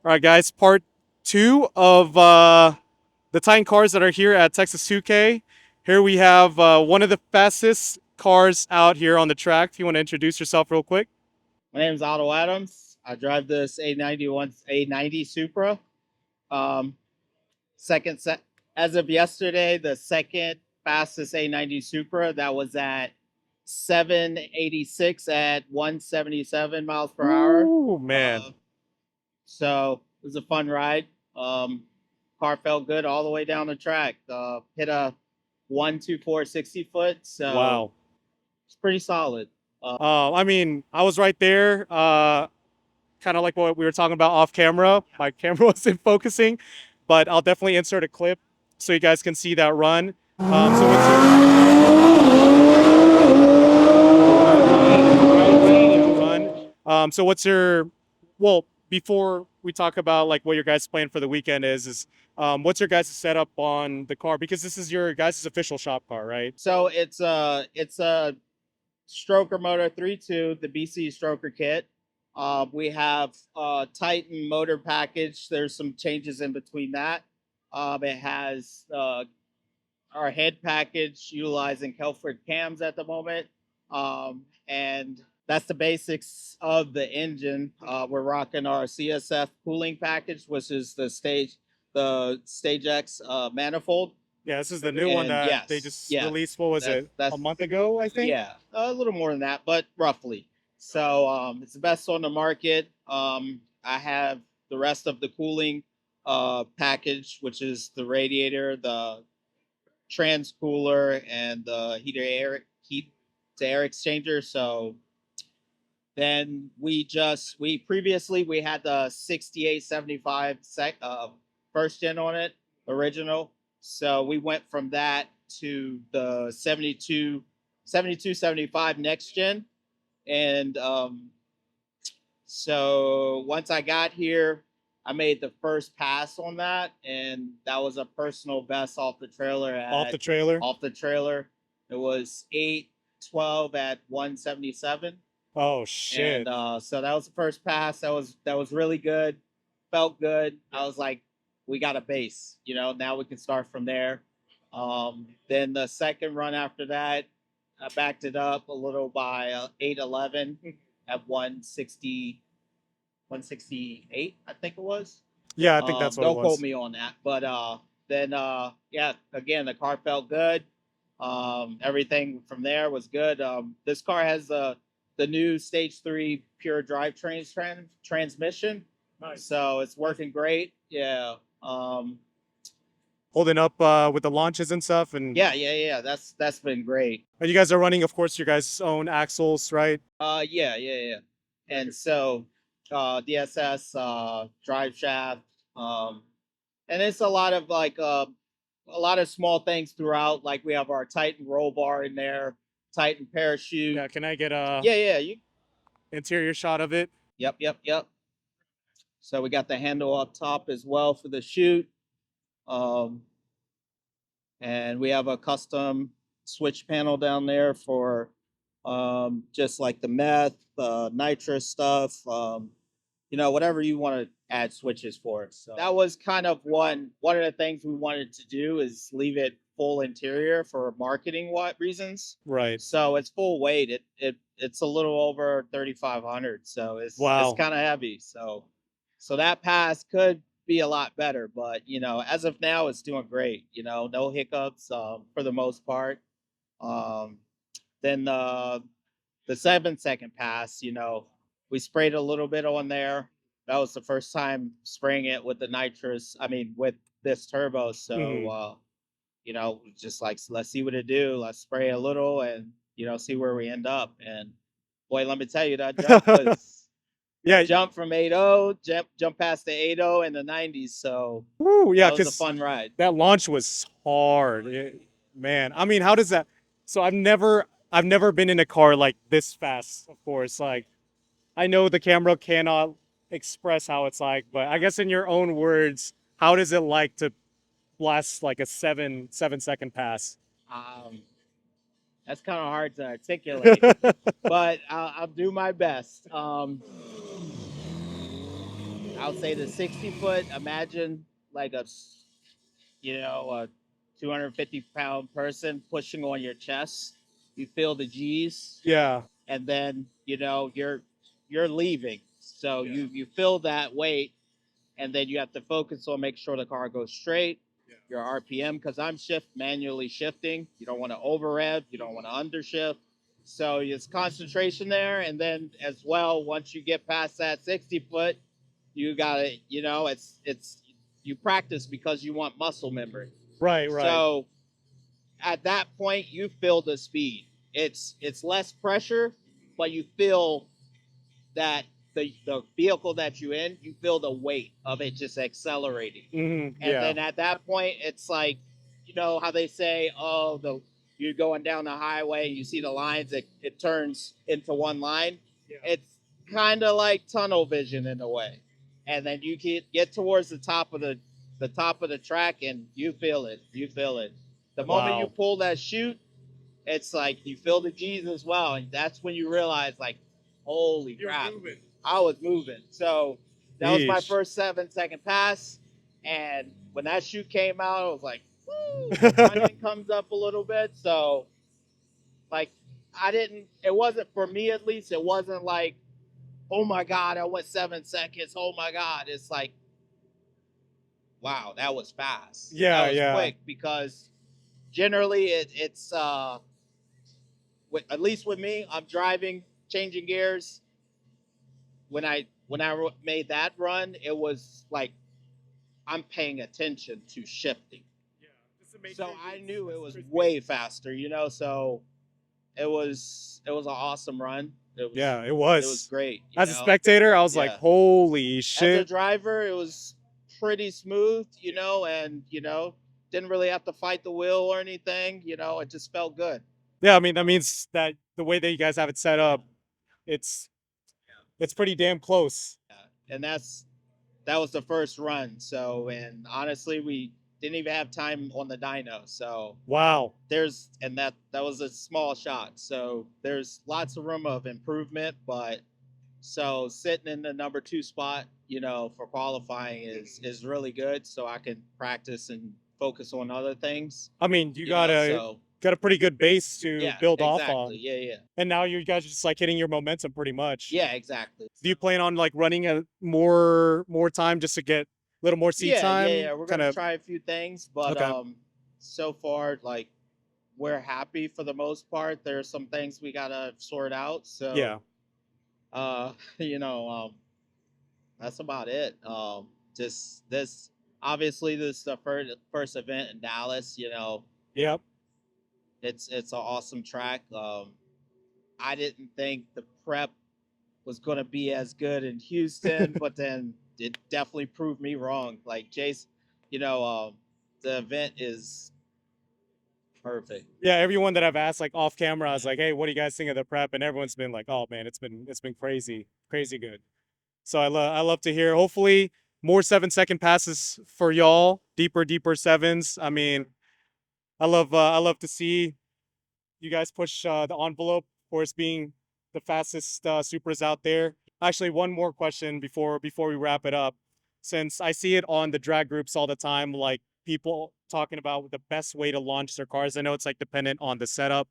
All right, guys, part two of the Titan cars that are here at Texas 2K. Here we have one of the fastest cars out here on the track. If you want to introduce yourself real quick. My name is Otto Adams. I drive this A90 Supra. Um, second set as of yesterday, the second fastest A90 Supra. That was at 786 at 177 miles per hour. Ooh, man. So it was a fun ride. Car felt good all the way down the track. Hit a 124 60 foot. So Wow. it's pretty solid. I mean, I was right there. Kind of like what we were talking about off camera. My camera wasn't focusing, but I'll definitely insert a clip so you guys can see that run. So what's your well, before we talk about like what your guys' plan for the weekend is what's your guys' setup on the car, because this is your guys' official shop car, right? So it's a stroker motor 3.2, the BC stroker kit. We have Titan motor package. There's some changes in between that. It has our head package utilizing Kelford cams at the moment. And that's the basics of the engine. We're rocking our CSF cooling package, which is the Stage X manifold. Yeah, this is the new one that they just released. What was it? A month ago, I think. Yeah, a little more than that, but roughly. So it's the best on the market. I have the rest of the cooling package, which is the radiator, the trans cooler, and the heat to air exchanger. So then we previously we had the 6875 first gen on it, original. So we went from that to the 7275 next gen. And so once I got here, I made the first pass on that, and that was a personal best off the trailer. Off the trailer. Off the trailer, it was 812 at 177. Oh shit! And so that was the first pass. That was really good. Felt good. I was like, we got a base. Now we can start from there. Then the second run after that, I backed it up a little by 811 at 168, I think it was. Yeah, I think that's what it Don't was. quote me on that. But then, yeah, again, the car felt good. Everything from there was good. This car has the new Stage 3 pure drivetrain transmission. Nice. So it's working great. Yeah. Holding up with the launches and stuff, and Yeah. That's been great. and you guys are running, of course, your guys' own axles, right? Yeah. And so DSS drive shaft, and it's a lot of a lot of small things throughout. Like we have our Titan roll bar in there, Titan parachute. Yeah, can I get a You. interior shot of it? Yep. So we got the handle up top as well for the chute. And we have a custom switch panel down there for just like the meth, nitrous stuff, whatever you want to add switches for. So that was kind of one of the things we wanted to do, is leave it full interior for marketing reasons. Right. So it's full weight. It's a little over 3,500. So it's kind of heavy. So that pass could be a lot better, but as of now, it's doing great. No hiccups for the most part. Then the 7-second pass, we sprayed a little bit on there. That was the first time spraying it with the nitrous. I mean, with this turbo. So, just like, let's see what it do. Let's spray a little and, see where we end up. And boy, let me tell you, that jump was jump from 8.0, jump past the 8.0 in the 90s. So yeah, that was a fun ride. That launch was hard, man. I mean, how does that? So I've never been in a car like this fast. Of course, like I know the camera cannot express how it's like, but I guess in your own words, how does it like to blast like a 7-second pass? That's kind of hard to articulate, but I'll do my best. I'll say the 60-foot. Imagine like a 250-pound person pushing on your chest. You feel the G's. Yeah. And then you're leaving. So you feel that weight, and then you have to focus on make sure the car goes straight. Your RPM, because I'm manually shifting. You don't want to over rev. You don't want to undershift. So it's concentration there, and then as well, once you get past that 60-foot, you gotta, it's you practice because you want muscle memory. Right. So at that point, you feel the speed. It's less pressure, but you feel that the vehicle that you're in, you feel the weight of it just accelerating. Mm-hmm. And then at that point, it's like, how they say, oh, you're going down the highway, you see the lines, it turns into one line. Yeah. It's kind of like tunnel vision in a way. And then you get towards the top of the track, and you feel it. You feel it. The moment you pull that chute, it's like you feel the G's as well, and that's when you realize, like, holy crap, I was moving. So that was my first 7-second pass, and when that chute came out, I was like, woo, the front end comes up a little bit. So, like, it wasn't, for me at least, it wasn't like, oh my God, I went 7 seconds. Oh my God. It's like, wow, that was fast. Yeah, that was quick, because generally it's at least with me, I'm driving, changing gears. When I made that run, it was like I'm paying attention to shifting. Yeah, so I knew it was way faster, So it was an awesome run. It was. It was great. As a spectator, I was like, holy shit. As a driver, it was pretty smooth, and didn't really have to fight the wheel or anything. It just felt good. Yeah, I mean, that means that the way that you guys have it set up, it's pretty damn close. Yeah. And that was the first run. So, and honestly, we didn't even have time on the dyno. So wow. That was a small shot. So there's lots of room of improvement, but so sitting in the number 2 spot, for qualifying is really good. So I can practice and focus on other things. I mean, you got a pretty good base to build off on. Yeah. And now you guys are just like hitting your momentum pretty much. Yeah, exactly. Do you plan on like running a more time just to get a little more seat time? Yeah. We're gonna try a few things, but so far, like, we're happy for the most part. There are some things we gotta sort out. So yeah. That's about it. Just this, obviously, this is the first event in Dallas. Yep. It's an awesome track. I didn't think the prep was going to be as good in Houston, but then it definitely proved me wrong. Like, Jace, the event is perfect. Yeah, everyone that I've asked, like, off camera, I was like, hey, what do you guys think of the prep? And everyone's been like, oh man, it's been crazy good. So I love to hear. Hopefully more 7-second passes for y'all, deeper sevens. I mean, I love to see you guys push the envelope for us being the fastest Supras out there. Actually, one more question before we wrap it up. Since I see it on the drag groups all the time, like people talking about the best way to launch their cars. I know it's like dependent on the setup,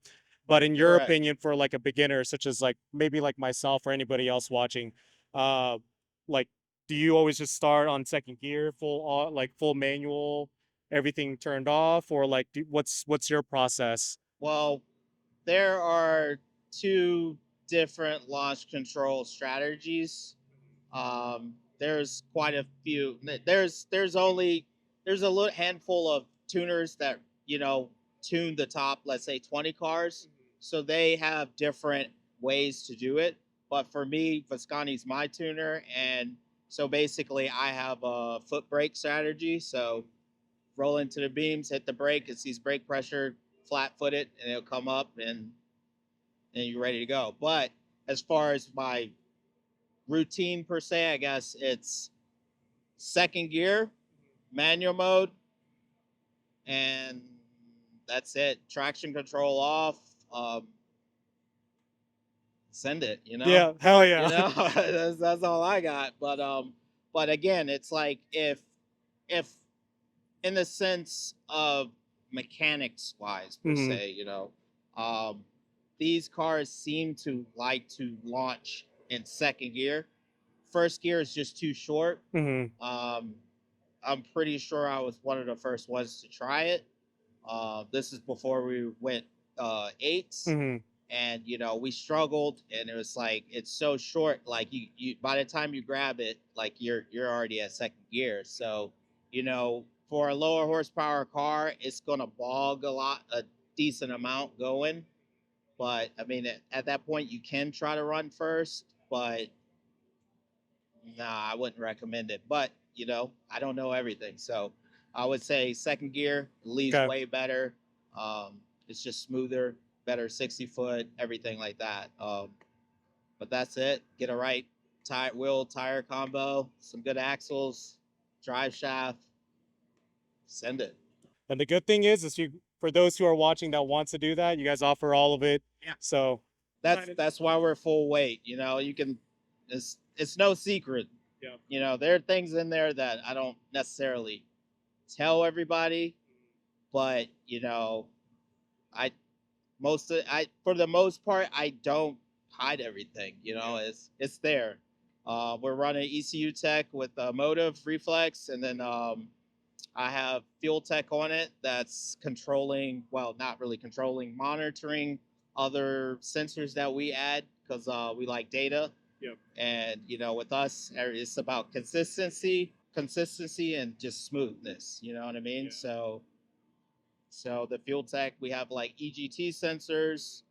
but in your opinion, for like a beginner, such as like maybe like myself or anybody else watching, like, do you always just start on second gear, full manual, everything turned off, or like what's your process? Well, there are 2 different launch control strategies. There's quite a few. There's a little handful of tuners that tune the top, let's say 20 cars. So they have different ways to do it. But for me, Visconti's my tuner, and so basically I have a foot brake strategy. So roll into the beams, hit the brake, it sees brake pressure, flat foot it, and it'll come up, and you're ready to go. But as far as my routine per se, I guess it's second gear, manual mode, and that's it. Traction control off. Send it. Yeah, hell yeah. That's all I got. But But again, it's like if in the sense of mechanics wise per se, you know, these cars seem to like to launch in second gear. First gear is just too short. I'm pretty sure I was one of the first ones to try it. This is before we went eights, and you know we struggled, and it was like it's so short. Like you by the time you grab it, like you're already at second gear. So you know for a lower horsepower car, it's gonna bog a decent amount going. But I mean, at that point, you can try to run first, but nah, I wouldn't recommend it. But you know, I don't know everything, so I would say second gear leaves Okay. way better. It's just smoother, better 60-foot, everything like that. But that's it. Get a right tire combo, some good axles, drive shaft, send it. And the good thing is you for those who are watching that wants to do that, you guys offer all of it. Yeah. So that's why we're full weight. You know, you can. It's no secret. Yeah. You know, there are things in there that I don't necessarily tell everybody, but you know, I for the most part I don't hide everything. You know, it's there. We're running ECU tech with motive reflex, and then I have fuel tech on it that's controlling, well, not really controlling, monitoring other sensors that we add because we like data. Yep. And you know, with us, it's about consistency, and just smoothness. You know what I mean? Yeah. So the fuel tech, we have like EGT sensors,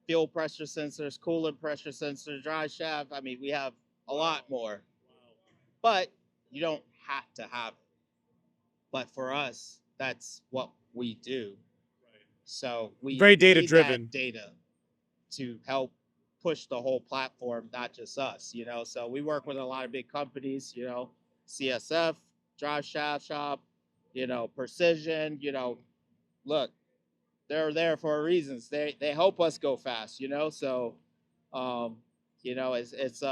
fuel pressure sensors, coolant pressure sensors, drive shaft. I mean, we have a lot more, but you don't have to have it. But for us, that's what we do. Right. So we Very data need driven. that data to help push the whole platform, not just us, you know. So we work with a lot of big companies, you know, CSF, Drive Shaft Shop, you know, Precision, you know, look, they're there for a reason. They help us go fast, you know. So you know, it's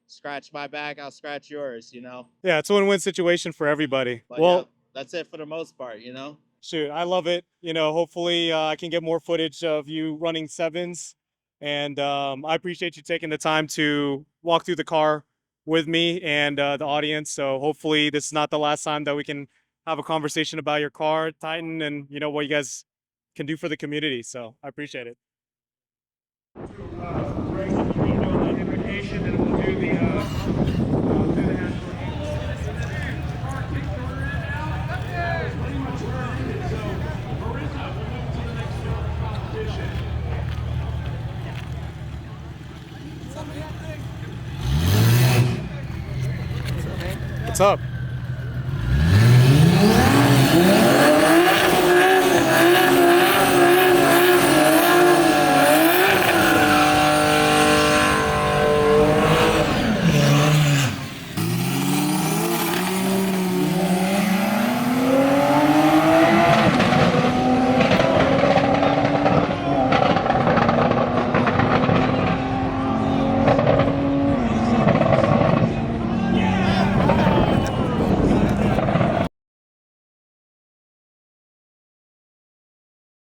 scratch my back, I'll scratch yours, you know. Yeah, it's a win-win situation for everybody. But well, yeah, that's it for the most part, you know. Shoot, I love it. You know, hopefully I can get more footage of you running sevens. And I appreciate you taking the time to walk through the car with me and the audience. So hopefully this is not the last time that we can have a conversation about your car, Titan, and you know what you guys can do for the community. So I appreciate it. What's up?